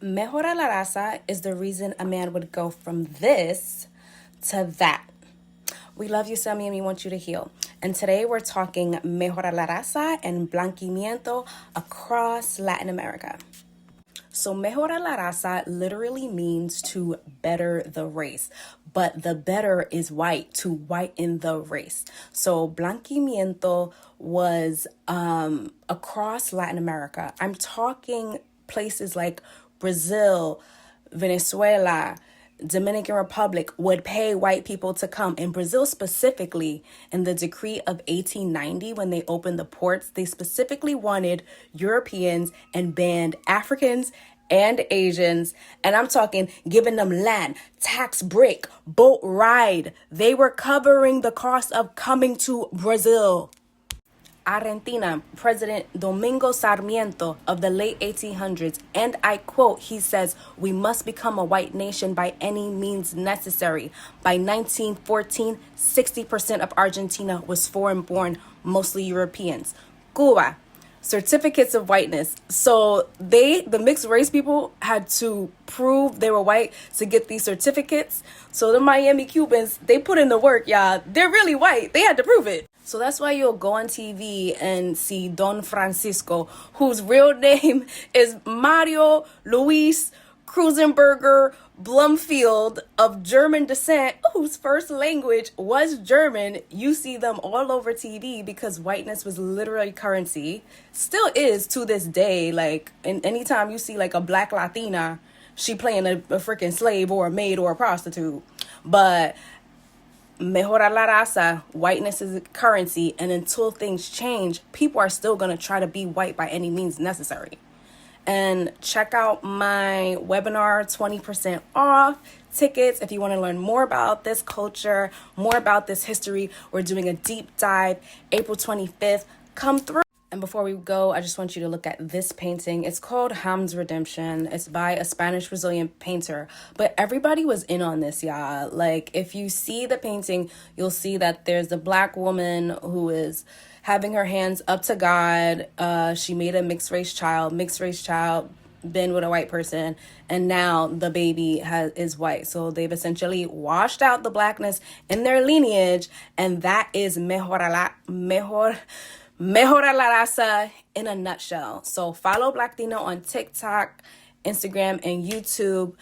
Mejorar la raza is the reason a man would go from this to that. We love you, Sammy, and we want you to heal. And today we're talking Mejorar la raza and blanquimiento across Latin America. So Mejorar la raza literally means to better the race, but the better is white, to whiten the race. So blanquimiento was across Latin America. I'm talking places like Brazil, Venezuela, Dominican Republic would pay white people to come. In Brazil specifically, in the decree of 1890, when they opened the ports, they specifically wanted Europeans and banned Africans and Asians. And I'm talking giving them land, tax break, boat ride. They were covering the cost of coming to Brazil. Argentina, President Domingo Sarmiento of the late 1800s, and I quote, he says, "We must become a white nation by any means necessary." By 1914, 60% of Argentina was foreign-born, mostly Europeans. Cuba, certificates of whiteness. So the mixed race people had to prove they were white to get these certificates. So the Miami Cubans, they put in the work, y'all. They're really white. They had to prove it. So that's why you'll go on TV and see Don Francisco, whose real name is Mario Luis Krusenberger Blumfield, of German descent, whose first language was German. You see them all over TV because whiteness was literally currency. Still is to this day. Like, anytime you see like a black Latina, she playing a freaking slave or a maid or a prostitute. But Mejorar la raza, whiteness is currency, and until things change, people are still going to try to be white by any means necessary. And check out my webinar, 20% off tickets, if you want to learn more about this culture, more about this history. We're doing a deep dive April 25th. Come through. And before we go, I just want you to look at this painting. It's called Ham's Redemption. It's by a Spanish Brazilian painter. But everybody was in on this, y'all. Like, if you see the painting, you'll see that there's a black woman who is having her hands up to God. She made a mixed race child been with a white person, and now the baby is white. So they've essentially washed out the blackness in their lineage, and that is Mejorar la raza in a nutshell. So follow Black Dino on TikTok, Instagram, and YouTube.